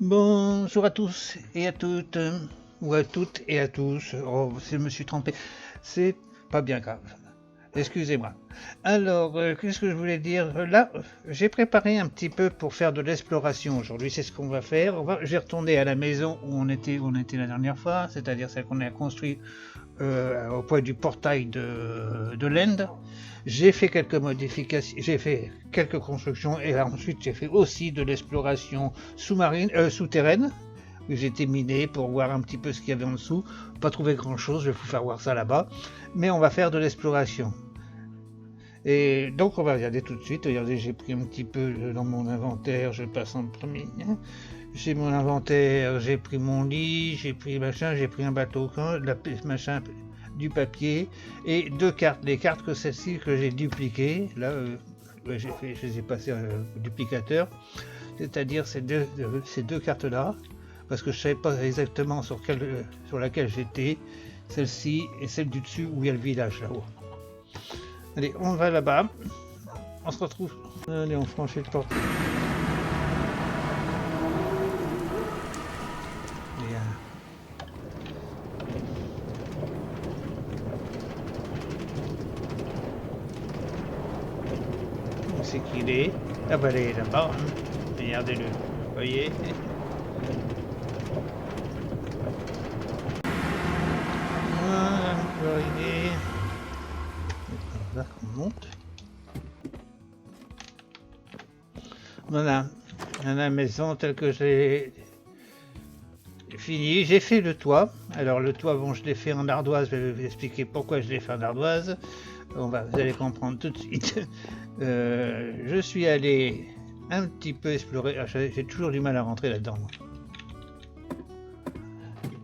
Bonjour à tous et à toutes, ou à toutes et à tous. Oh, je me suis trompé. C'est pas bien grave. Excusez-moi. Alors, qu'est-ce que je voulais dire? Là, j'ai préparé un petit peu pour faire de l'exploration aujourd'hui. C'est ce qu'on va faire. Je vais retourner à la maison où on était la dernière fois, c'est-à-dire celle qu'on a construite au point du portail de l'Inde. J'ai fait quelques modifications, j'ai fait quelques constructions et ensuite j'ai fait aussi de l'exploration sous-marine, souterraine. J'ai été miné pour voir un petit peu ce qu'il y avait en dessous. Pas trouvé grand chose, je vais vous faire voir ça là-bas. Mais on va faire de l'exploration. Et donc on va regarder tout de suite. Regardez, j'ai pris un petit peu dans mon inventaire, je passe en premier. J'ai mon inventaire, j'ai pris mon lit, j'ai pris machin, j'ai pris un bateau, machin, du papier et deux cartes. Les cartes que celles-ci que j'ai dupliquées, là, je les ai passées au duplicateur, c'est-à-dire ces deux cartes-là, parce que je ne savais pas exactement sur laquelle j'étais, celle-ci et celle du dessus où il y a le village là-haut. Allez, on va là-bas, on se retrouve. Allez, on franchit le portail. Où c'est qu'il est? Ah bah il est là-bas, hein. Regardez-le, vous voyez? Voilà, on va arriver. Là qu'on monte. Voilà, la maison telle que j'ai fini. J'ai fait le toit. Alors le toit, bon, je l'ai fait en ardoise. Je vais vous expliquer pourquoi je l'ai fait en ardoise. Vous allez comprendre tout de suite. Je suis allé un petit peu explorer. J'ai toujours du mal à rentrer là-dedans.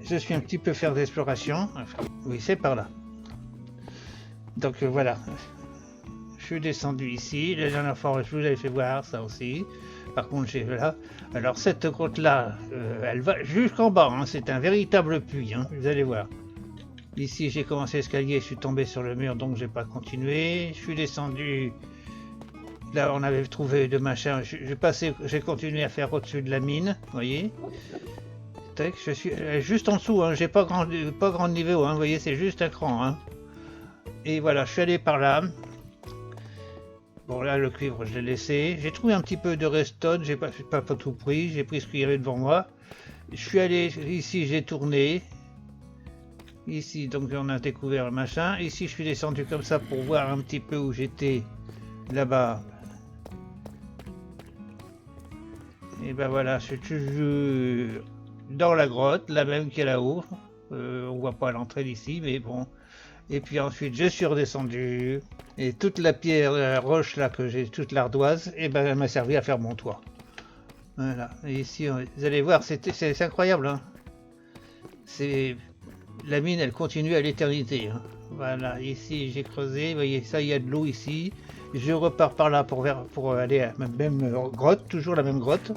Je suis un petit peu faire d'exploration. Enfin, oui, c'est par là. Donc voilà. Je suis descendu ici. La dernière fois, je vous avais fait voir ça aussi. Par contre, j'ai là. Alors cette grotte-là, elle va jusqu'en bas. Hein. C'est un véritable puits. Hein. Vous allez voir. Ici, j'ai commencé l'escalier. Je suis tombé sur le mur, donc j'ai pas continué. Je suis descendu. Là, on avait trouvé de machin. J'ai continué à faire au-dessus de la mine. Vous voyez. Tac, je suis juste en dessous. Hein. J'ai pas grand niveau. Hein. Vous voyez, c'est juste un cran. Hein. Et voilà, je suis allé par là. Bon là le cuivre je l'ai laissé, j'ai trouvé un petit peu de redstone, j'ai pas tout pris, j'ai pris ce qu'il y avait devant moi. Je suis allé ici, j'ai tourné. Ici donc on a découvert le machin, ici je suis descendu comme ça pour voir un petit peu où j'étais là-bas. Et ben voilà, je suis toujours dans la grotte, la même qui est là-haut. On voit pas l'entrée d'ici mais bon. Et puis ensuite je suis redescendu. Et toute la pierre, la roche là que j'ai, toute l'ardoise, et ben elle m'a servi à faire mon toit. Voilà. Et ici, vous allez voir, c'est incroyable. Hein. C'est la mine, elle continue à l'éternité. Hein. Voilà. Ici, j'ai creusé. Vous voyez, ça, il y a de l'eau ici. Je repars par là pour aller à la même grotte, toujours la même grotte.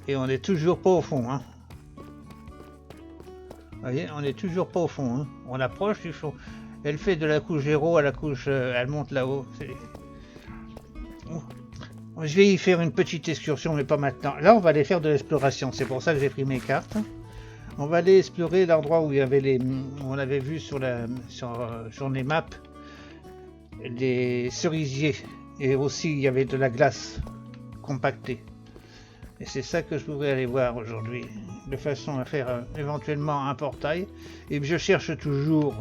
Et on n'est toujours pas au fond. Hein. Vous voyez, on n'est toujours pas au fond. Hein. On approche du fond. Elle fait de la couche 0 à la couche... elle monte là-haut. Je vais y faire une petite excursion, mais pas maintenant. Là, on va aller faire de l'exploration. C'est pour ça que j'ai pris mes cartes. On va aller explorer l'endroit où il y avait on avait vu sur les maps les cerisiers. Et aussi, il y avait de la glace compactée. Et c'est ça que je voudrais aller voir aujourd'hui. De façon à faire éventuellement un portail. Et je cherche toujours...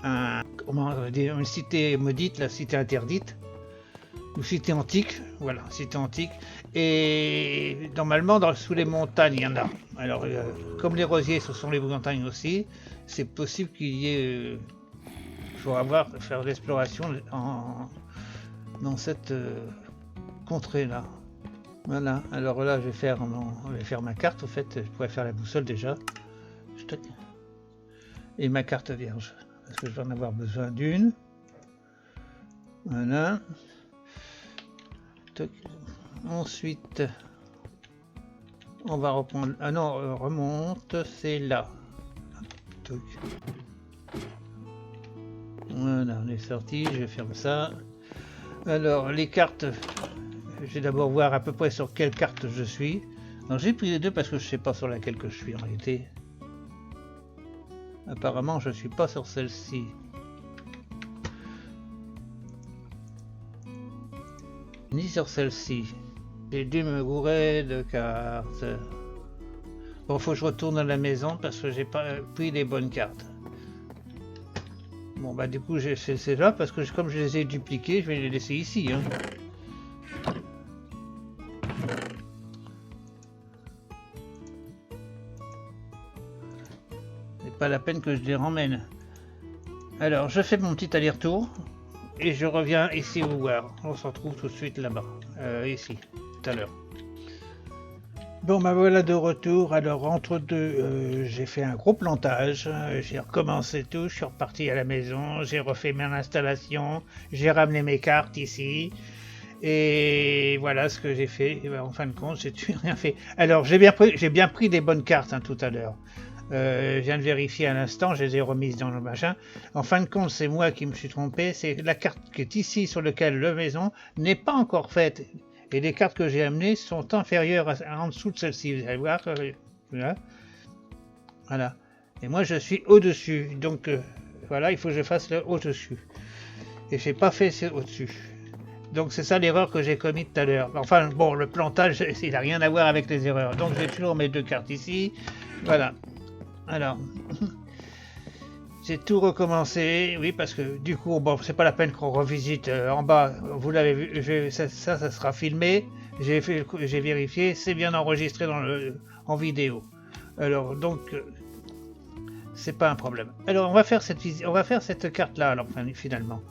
une cité maudite, la cité interdite, ou cité antique, voilà, cité antique, et normalement sous les montagnes il y en a. Alors comme les rosiers ce sont les montagnes aussi, c'est possible qu'il y ait, faut faire l'exploration dans cette contrée là. Voilà, alors là je vais faire ma carte, au fait, je pourrais faire la boussole déjà, et ma carte vierge. Parce que je vais en avoir besoin d'une. Voilà. Ensuite, on va reprendre. Ah non, remonte, c'est là. Voilà, on est sorti, je ferme ça. Alors, les cartes, je vais d'abord voir à peu près sur quelle carte je suis. Non, j'ai pris les deux parce que je sais pas sur laquelle que je suis en réalité. Apparemment, je suis pas sur celle-ci. Ni sur celle-ci. J'ai dû me gourer de cartes. Bon, faut que je retourne à la maison parce que j'ai pas pris les bonnes cartes. Bon, bah du coup, j'ai fait celles-là parce que comme je les ai dupliquées, je vais les laisser ici. Hein. C'est pas la peine que je les ramène. Alors, je fais mon petit aller-retour et je reviens ici vous voir. On se retrouve tout de suite là-bas, ici, tout à l'heure. Bon, bah voilà de retour. Alors, entre deux, j'ai fait un gros plantage. J'ai recommencé tout. Je suis reparti à la maison. J'ai refait mon installation. J'ai ramené mes cartes ici. Et voilà ce que j'ai fait. Et ben, en fin de compte, j'ai rien fait. Alors, j'ai bien pris des bonnes cartes hein, tout à l'heure. Je viens de vérifier à l'instant, je les ai remises dans le machin. En fin de compte, c'est moi qui me suis trompé. C'est la carte qui est ici sur laquelle la maison n'est pas encore faite. Et les cartes que j'ai amenées sont inférieures en dessous de celle-ci. Vous allez voir. Voilà. Et moi, je suis au-dessus. Donc, voilà, il faut que je fasse le au-dessus. Et je n'ai pas fait ce au-dessus. Donc, c'est ça l'erreur que j'ai commise tout à l'heure. Enfin, bon, le plantage, il n'a rien à voir avec les erreurs. Donc, j'ai toujours mes deux cartes ici. Voilà. Alors, j'ai tout recommencé, oui, parce que du coup, bon, c'est pas la peine qu'on revisite en bas. Vous l'avez vu, ça sera filmé. J'ai vérifié, c'est bien enregistré en vidéo. Alors, donc, c'est pas un problème. Alors, on va faire cette carte-là, alors finalement.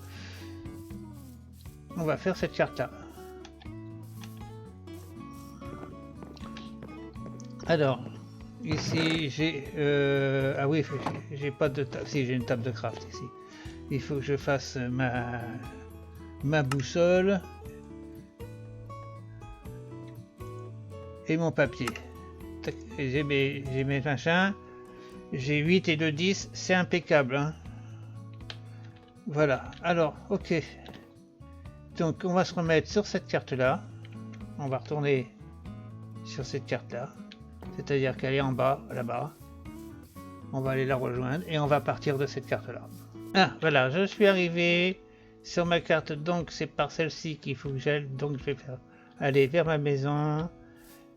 On va faire cette carte-là. Alors. Ici, j'ai... ah oui, j'ai pas de table. Si, j'ai une table de craft ici. Il faut que je fasse ma boussole. Et mon papier. J'ai mes machins. J'ai 8 et 2, 10. C'est impeccable. Hein. Voilà. Alors, ok. Donc, on va se remettre sur cette carte-là. On va retourner sur cette carte-là. C'est-à-dire qu'elle est en bas, là-bas. On va aller la rejoindre et on va partir de cette carte-là. Ah, voilà, je suis arrivé sur ma carte, donc c'est par celle-ci qu'il faut que j'aille. Donc je vais aller vers ma maison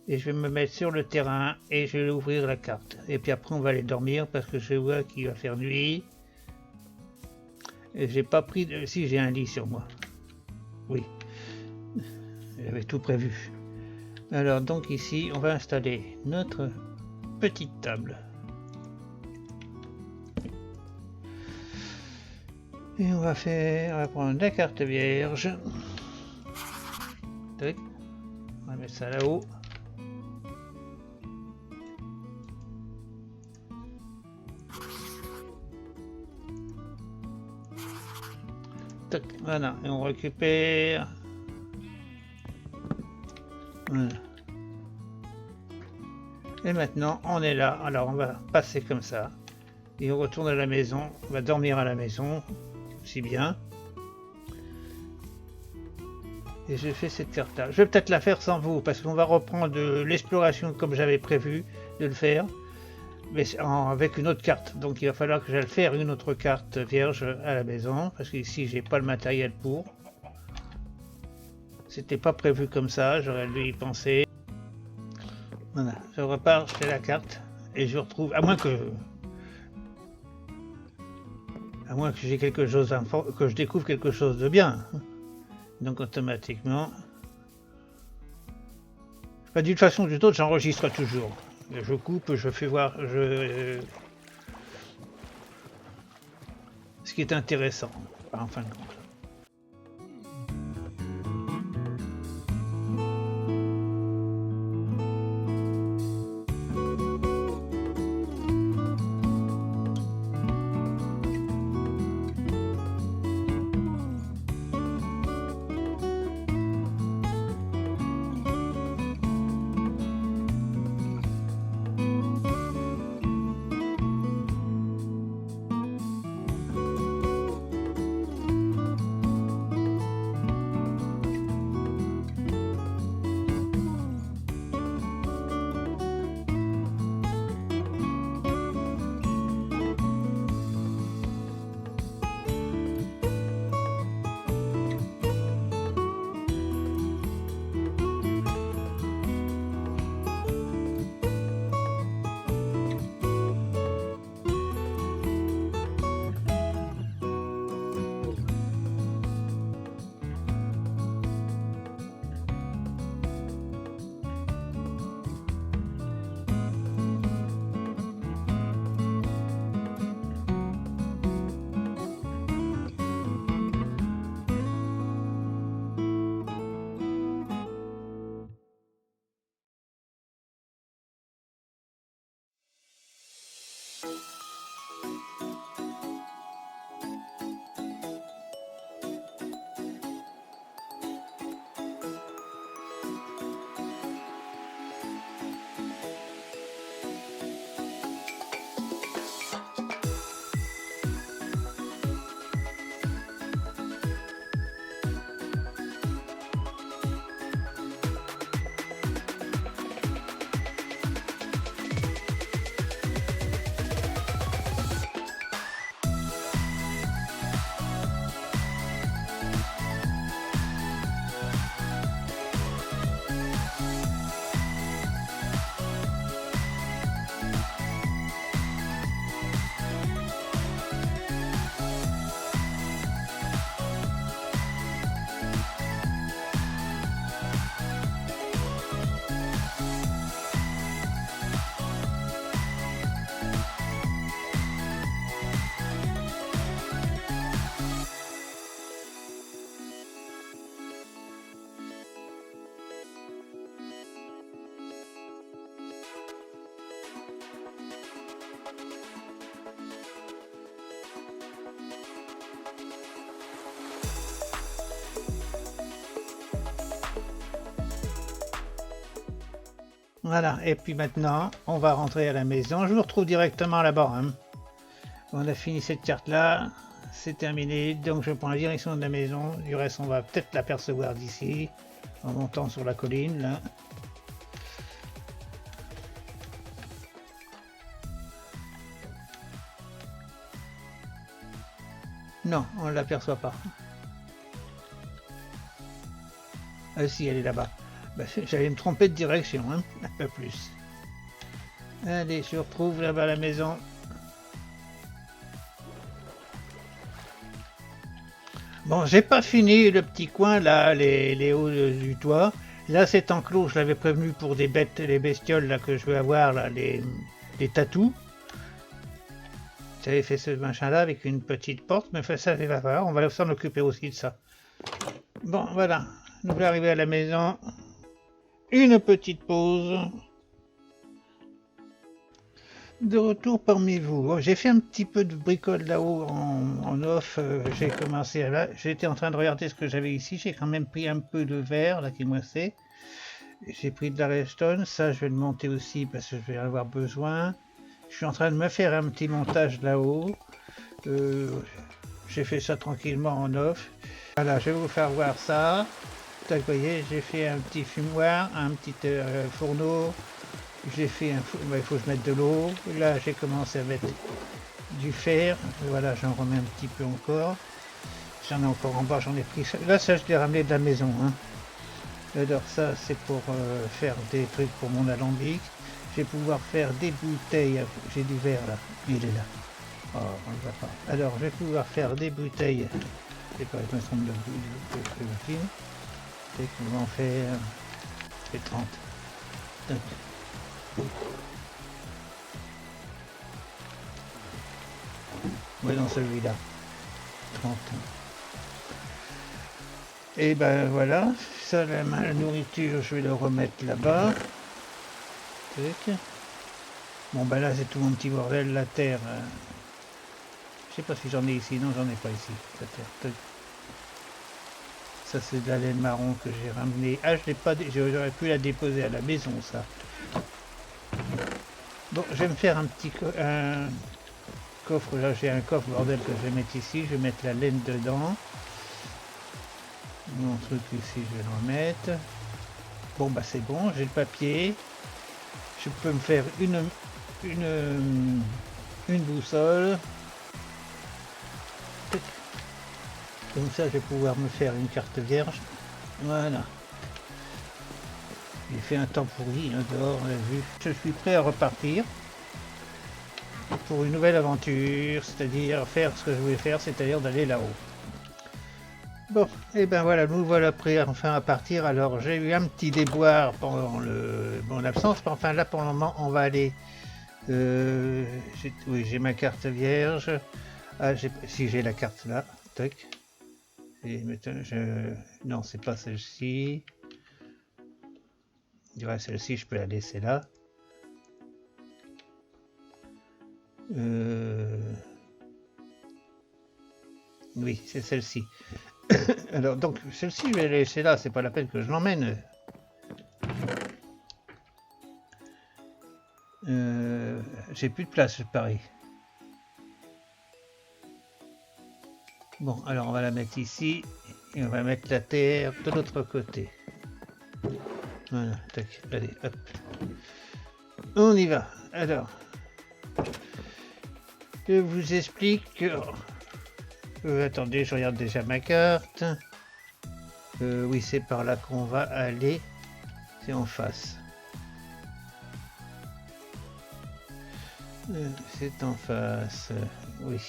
et je vais me mettre sur le terrain et je vais ouvrir la carte. Et puis après on va aller dormir parce que je vois qu'il va faire nuit. Et j'ai pas pris de... Si, j'ai un lit sur moi. Oui. J'avais tout prévu. Alors donc ici on va installer notre petite table et on va prendre la carte vierge. Tac. On va mettre ça là-haut. Tac. Voilà, et on récupère. Voilà. Et maintenant on est là, alors on va passer comme ça et on retourne à la maison, on va dormir à la maison aussi bien. Et je fais cette carte là, je vais peut-être la faire sans vous parce qu'on va reprendre l'exploration comme j'avais prévu de le faire, mais avec une autre carte. Donc il va falloir que j'aille faire une autre carte vierge à la maison parce qu'ici j'ai pas le matériel pour. C'était pas prévu comme ça, j'aurais dû y penser. Voilà, je repars, je fais la carte et je retrouve, à moins que j'ai quelque chose que je découvre quelque chose de bien. Donc automatiquement, enfin, d'une façon ou d'une autre, j'enregistre toujours. Je coupe, je fais voir, ce qui est intéressant en fin de compte. Voilà, et puis maintenant, on va rentrer à la maison. Je vous retrouve directement là-bas. Hein. On a fini cette carte-là, c'est terminé. Donc je prends la direction de la maison. Du reste, on va peut-être l'apercevoir d'ici, en montant sur la colline, là. Non, on ne l'aperçoit pas. Ah si, elle est là-bas. Bah, j'allais me tromper de direction, hein, un peu plus. Allez, je retrouve là-bas à la maison. Bon, j'ai pas fini le petit coin là, les hauts du toit. Là, c'est enclos, je l'avais prévenu pour des bêtes, les bestioles là que je veux avoir, là, les tatous. J'avais fait ce machin là avec une petite porte, mais ça, il va falloir, on va s'en occuper aussi de ça. Bon, voilà, nous allons arriver à la maison. Une petite pause. De retour parmi vous. Bon, j'ai fait un petit peu de bricole là-haut en off. J'ai commencé là. J'étais en train de regarder ce que j'avais ici. J'ai quand même pris un peu de verre là qui me restait. J'ai pris de la redstone. Ça, je vais le monter aussi parce que je vais en avoir besoin. Je suis en train de me faire un petit montage là-haut. J'ai fait ça tranquillement en off. Voilà, je vais vous faire voir ça. Vous voyez, j'ai fait un petit fumoir, un petit fourneau. J'ai fait un il faut que je mette de l'eau. Là, j'ai commencé à mettre du fer. Voilà, j'en remets un petit peu encore. J'en ai encore en bas, j'en ai pris. Là, ça, je l'ai ramené de la maison. Hein. Alors, ça, c'est pour faire des trucs pour mon alambic. Je vais pouvoir faire des bouteilles. J'ai du verre là. Il est là. Oh, on ne voit pas. Alors, je vais pouvoir faire des bouteilles. C'est pas une façon de film. C'est qu'on va en faire. C'est 30. Donc, ouais, dans celui-là. 30. Et ben voilà, ça la nourriture, je vais le remettre là-bas. Bon ben là c'est tout mon petit bordel, la terre. Je sais pas si j'en ai ici, non j'en ai pas ici. La terre. Ça c'est de la laine marron que j'ai ramené. Ah je l'ai pas, j'aurais pu la déposer à la maison ça. Bon, je vais me faire un petit coffre, là j'ai un coffre bordel que je vais mettre ici, je vais mettre la laine dedans. Mon truc ici je vais le remettre. Bon bah c'est bon, j'ai le papier. Je peux me faire une boussole. Comme ça je vais pouvoir me faire une carte vierge. Voilà. Il fait un temps pourri là, dehors, on l'a vu. Je suis prêt à repartir pour une nouvelle aventure, c'est-à-dire faire ce que je voulais faire, c'est-à-dire d'aller là-haut. Bon, et ben voilà, nous voilà prêts enfin à partir. Alors j'ai eu un petit déboire pendant mon absence, mais enfin là pour le moment on va aller. Oui, j'ai ma carte vierge. Ah, si j'ai la carte là, tac. Et maintenant, non, c'est pas celle-ci. Ouais, celle-ci, je peux la laisser là. Oui, c'est celle-ci. Alors, donc, celle-ci, je vais la laisser là. C'est pas la peine que je l'emmène. J'ai plus de place, pareil. Bon, alors on va la mettre ici. Et on va mettre la terre de l'autre côté. Voilà, tac, allez, hop. On y va. Alors, je vous explique que... attendez, je regarde déjà ma carte. Oui, c'est par là qu'on va aller. C'est en face. C'est en face. Oui,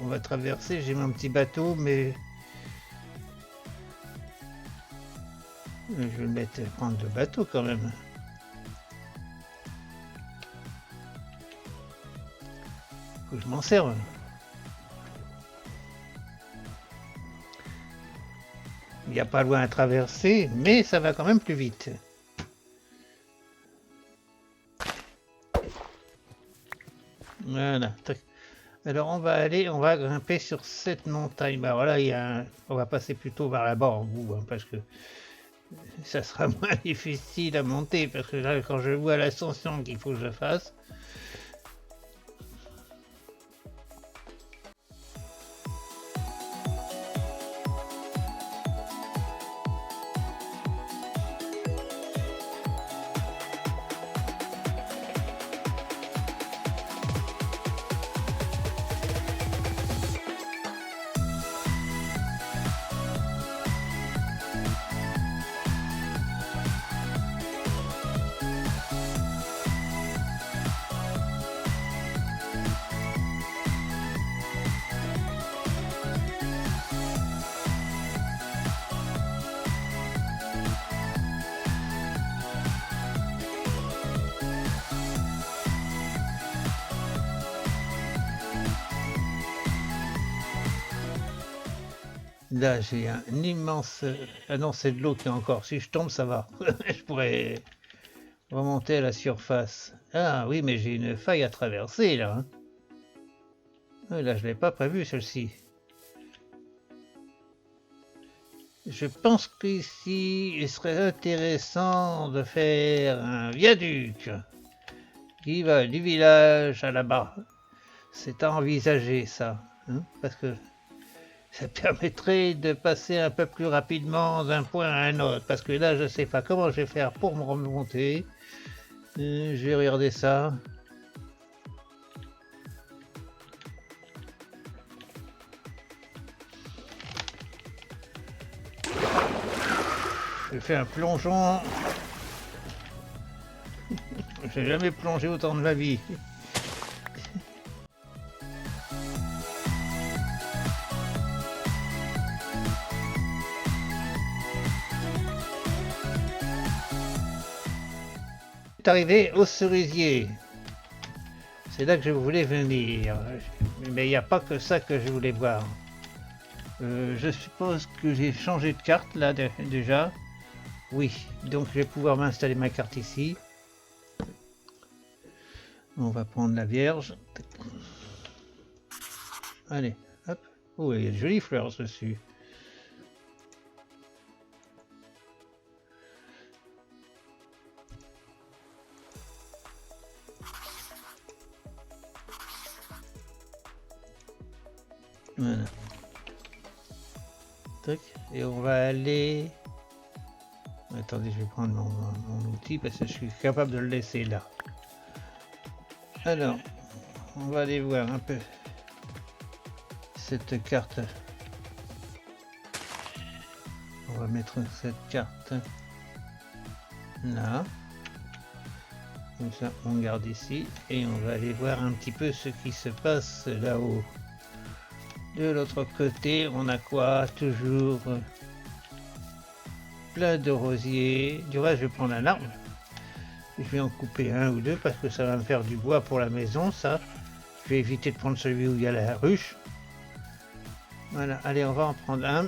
on va traverser. J'ai mon petit bateau, mais... je vais le mettre prendre le bateau quand même. Faut que je m'en serve. Il n'y a pas loin à traverser, mais ça va quand même plus vite. Voilà. Alors on va grimper sur cette montagne. Bah voilà, on va passer plutôt vers là-bas en bout, hein, parce que Ça sera moins difficile à monter parce que là, quand je vois l'ascension qu'il faut que je fasse. Là, j'ai un immense... Ah non, c'est de l'eau qui est encore. Si je tombe, ça va. Je pourrais remonter à la surface. Ah oui, mais j'ai une faille à traverser, là. Là, je ne l'ai pas prévu, celle-ci. Je pense qu'ici, il serait intéressant de faire un viaduc qui va du village à là-bas. C'est à envisager, ça. Hein, parce que ça permettrait de passer un peu plus rapidement d'un point à un autre. Parce que là, je ne sais pas comment je vais faire pour me remonter. Je vais regarder ça. Je fais un plongeon. J'ai jamais plongé autant de ma vie. C'est arrivé au cerisier. C'est là que je voulais venir. Mais il n'y a pas que ça que je voulais voir. Je suppose que j'ai changé de carte là déjà. Oui, donc je vais pouvoir m'installer ma carte ici. On va prendre la Vierge. Allez, hop. Oh, il y a de jolies fleurs dessus. Voilà. Tac. Et on va aller... Attendez, je vais prendre mon outil parce que je suis capable de le laisser là. Alors, on va aller voir un peu cette carte. On va mettre cette carte là. Comme ça, on garde ici et on va aller voir un petit peu ce qui se passe là-haut. De l'autre côté, on a quoi? Toujours plein de rosiers. Du reste, je vais prendre un arbre. Je vais en couper un ou deux parce que ça va me faire du bois pour la maison, ça. Je vais éviter de prendre celui où il y a la ruche. Voilà, allez, on va en prendre un.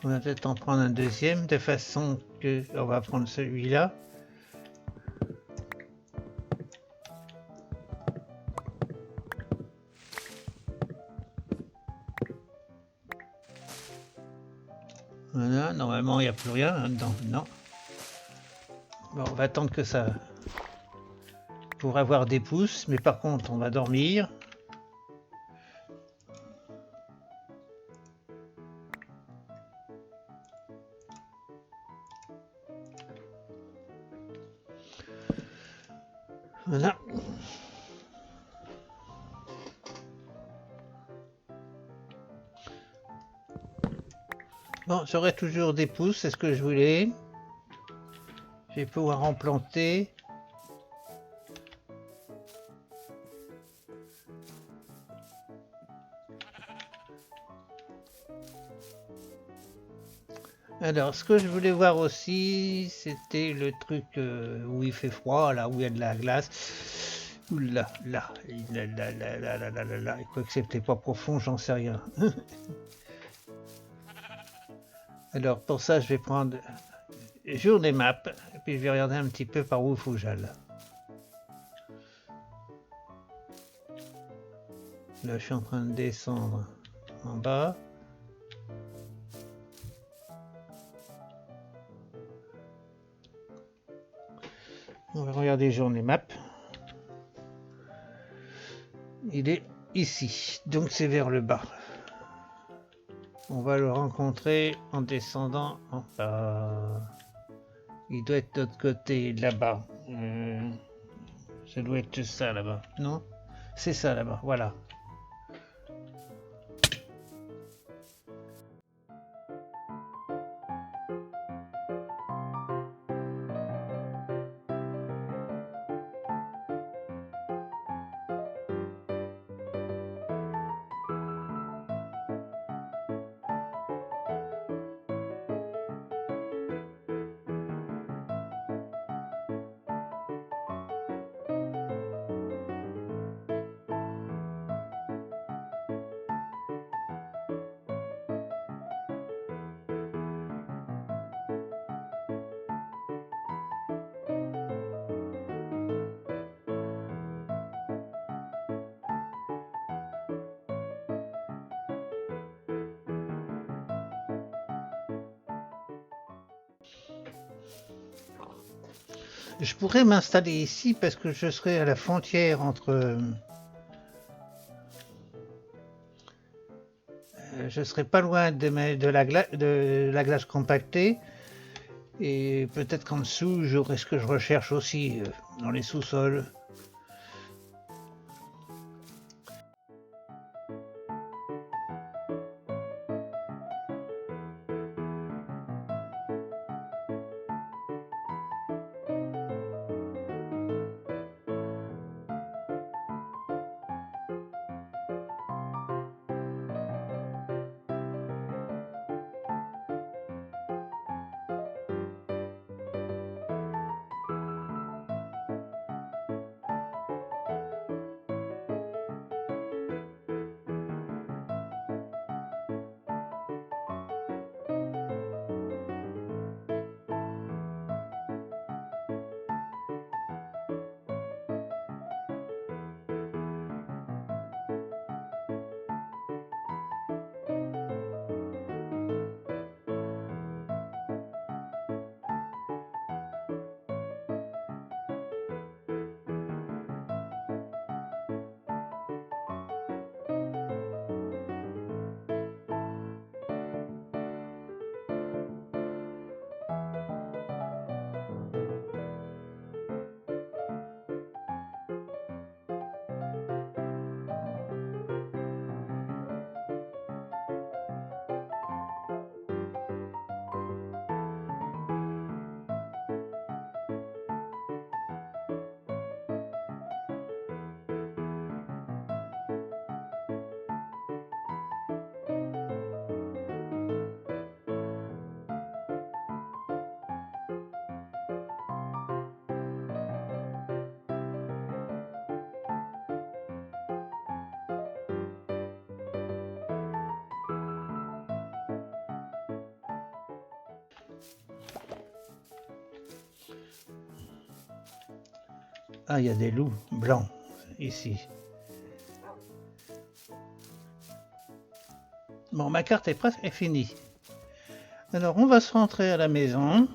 On va peut-être en prendre un deuxième de façon que on va prendre celui-là. Voilà, normalement il n'y a plus rien là-dedans. Non. Bon, on va attendre que ça... pour avoir des pouces, mais par contre on va dormir. Voilà. Bon, j'aurai toujours des pousses, c'est ce que je voulais. Je vais pouvoir en planter. Alors, ce que je voulais voir aussi, c'était le truc où il fait froid, là, où il y a de la glace. Oula, là, là. Quoi que c'était pas profond, j'en sais rien. Alors, pour ça, je vais prendre journée map, et puis je vais regarder un petit peu par où il faut que j'aille. Là, je suis en train de descendre en bas. On va regarder journée map. Il est ici, donc c'est vers le bas. On va le rencontrer en descendant en bas. Il doit être de l'autre côté, là-bas. Ça doit être ça là-bas, non? C'est ça là-bas, voilà. Je pourrais m'installer ici parce que je serai à la frontière entre... je serai pas loin de la glace compactée. Et peut-être qu'en dessous, j'aurai ce que je recherche aussi, dans les sous-sols. Ah, il y a des loups blancs ici. Bon, ma carte est presque finie. Alors, on va se rentrer à la maison.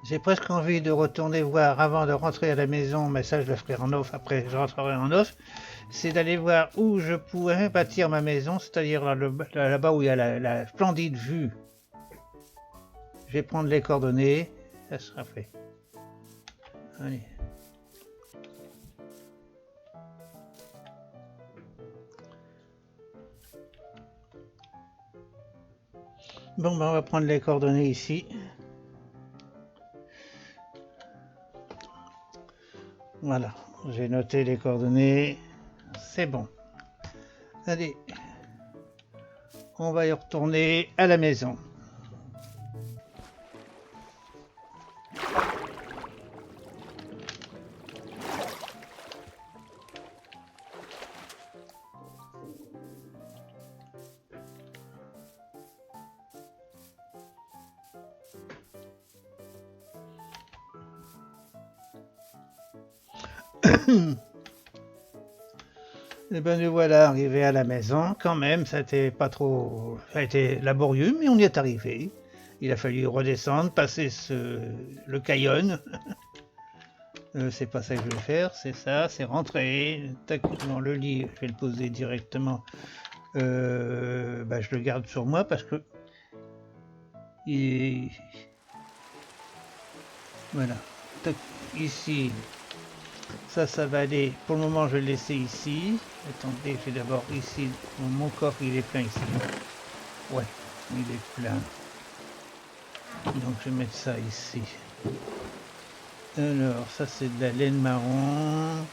J'ai presque envie de retourner voir avant de rentrer à la maison, mais ça je le ferai en off, après je rentrerai en off. C'est d'aller voir où je pourrais bâtir ma maison, c'est-à-dire là-bas où il y a la splendide vue. Je vais prendre les coordonnées, ça sera fait. Allez. Bon, ben on va prendre les coordonnées ici. Voilà, j'ai noté les coordonnées. C'est bon. Allez, on va y retourner à la maison. Et ben nous voilà arrivés à la maison. Quand même, ça a été laborieux, mais on y est arrivé. Il a fallu redescendre, passer le caillon. C'est pas ça que je vais faire, c'est ça, c'est rentrer. Tac, dans le lit, je vais le poser directement. Je le garde sur moi parce que voilà. Tac, ici. Ça va aller. Pour le moment, je vais le laisser ici. Attendez, je vais d'abord ici. Mon coffre, il est plein ici. Ouais, il est plein. Donc, je vais mettre ça ici. Alors, ça, c'est de la laine marron.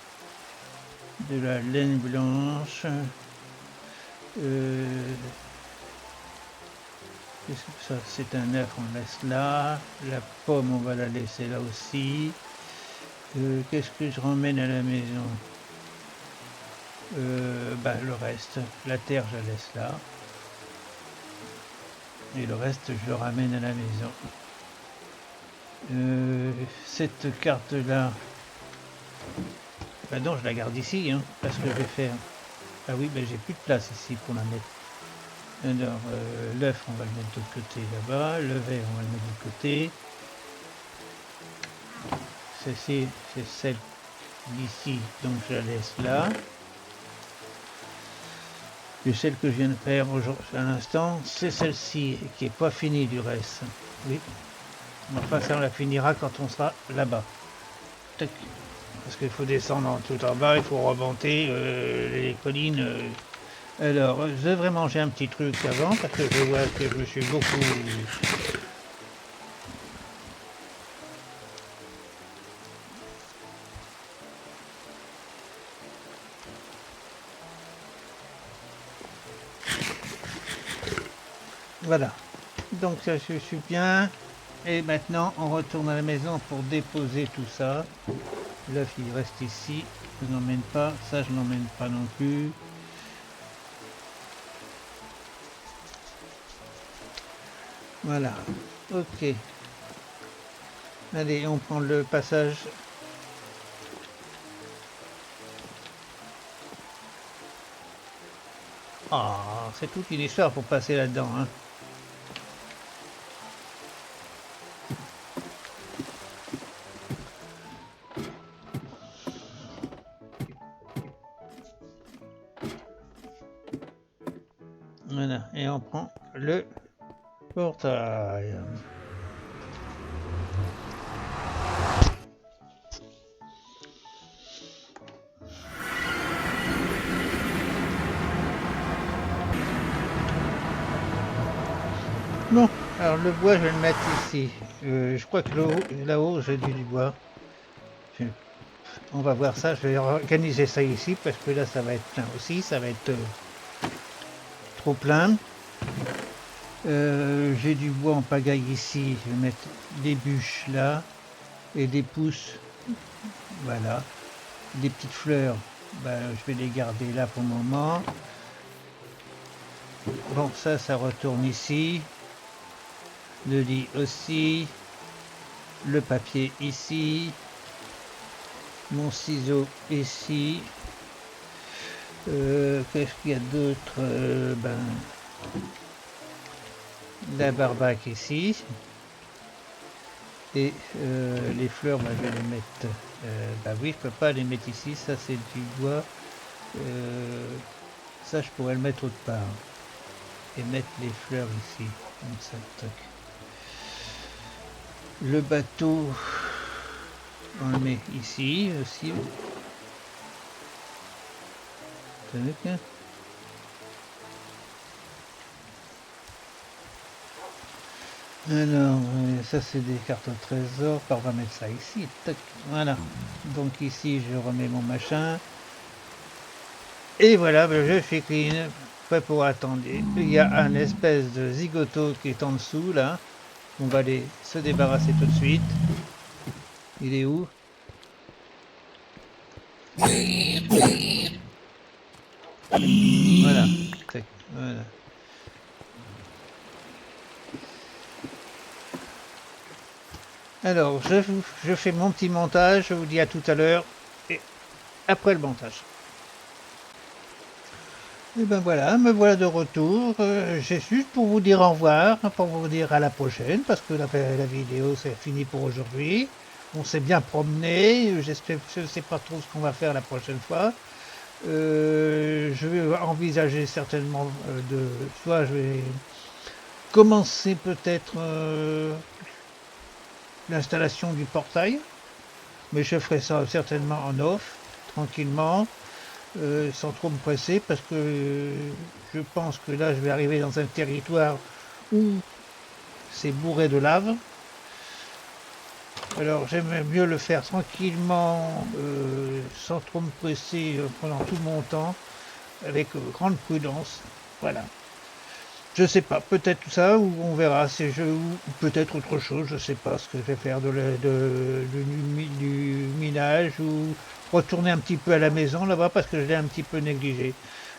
De la laine blanche. Ça, c'est un œuf, on laisse là. La pomme, on va la laisser là aussi. Qu'est-ce que je ramène à la maison? Le reste, la terre je la laisse là, et le reste je le ramène à la maison. Cette carte là, non, je la garde ici, hein, parce que je vais faire, ah oui, j'ai plus de place ici pour la mettre. Alors l'œuf on va le mettre de l'autre côté là-bas, le verre on va le mettre de l'autre côté, celle-ci c'est celle d'ici, donc je la laisse là. Et celle que je viens de faire à l'instant, c'est celle-ci qui est pas finie du reste. Oui. Enfin, ça on la finira quand on sera là-bas. Parce qu'il faut descendre tout en bas, il faut remonter les collines. Alors, je devrais manger un petit truc avant parce que je vois que je suis beaucoup. Voilà, donc ça je suis bien, et maintenant on retourne à la maison pour déposer tout ça. L'œuf il reste ici, je n'emmène pas, ça je n'emmène pas non plus. Voilà, ok. Allez, on prend le passage. Ah, c'est toute une histoire pour passer là-dedans, hein. Voilà, et on prend le portail. Bon, alors le bois je vais le mettre ici. Je crois que là-haut j'ai du bois. On va voir ça, je vais organiser ça ici parce que là ça va être plein aussi, ça va être trop plein. J'ai du bois en pagaille ici, je vais mettre des bûches là et des pousses, voilà. Des petites fleurs, je vais les garder là pour le moment. Bon, ça retourne ici. Le lit aussi. Le papier ici. Mon ciseau ici. Qu'est-ce qu'il y a d'autre? La barbaque ici. Et les fleurs, je vais les mettre. Oui, je peux pas les mettre ici. Ça, c'est du bois. Ça, je pourrais le mettre autre part. Et mettre les fleurs ici. Comme ça, toc. Le bateau, on le met ici aussi. Tac. Alors, ça c'est des cartes au trésor. On va mettre ça ici. Tac. Voilà. Donc ici, je remets mon machin. Et voilà, je suis clean. prêt pour attendre. Il y a un espèce de zigoto qui est en dessous là. On va aller se débarrasser tout de suite. Il est où? Voilà. Voilà. Alors, je fais mon petit montage. Je vous dis à tout à l'heure. Et après le montage. Et ben voilà, me voilà de retour. J'ai juste pour vous dire au revoir, pour vous dire à la prochaine, parce que la vidéo c'est fini pour aujourd'hui. On s'est bien promené. J'espère, je ne sais pas trop ce qu'on va faire la prochaine fois. Je vais envisager certainement soit je vais commencer peut-être l'installation du portail, mais je ferai ça certainement en off, tranquillement, sans trop me presser, parce que je pense que là je vais arriver dans un territoire où c'est bourré de lave. Alors j'aimerais mieux le faire tranquillement, sans trop me presser, pendant tout mon temps, avec grande prudence. Voilà. Je sais pas, peut-être tout ça, ou on verra ces jeux, ou peut-être autre chose, je sais pas ce que je vais faire du minage, ou retourner un petit peu à la maison là-bas, parce que je l'ai un petit peu négligé.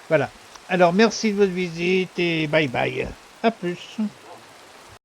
Voilà. Alors merci de votre visite, et bye bye. À plus.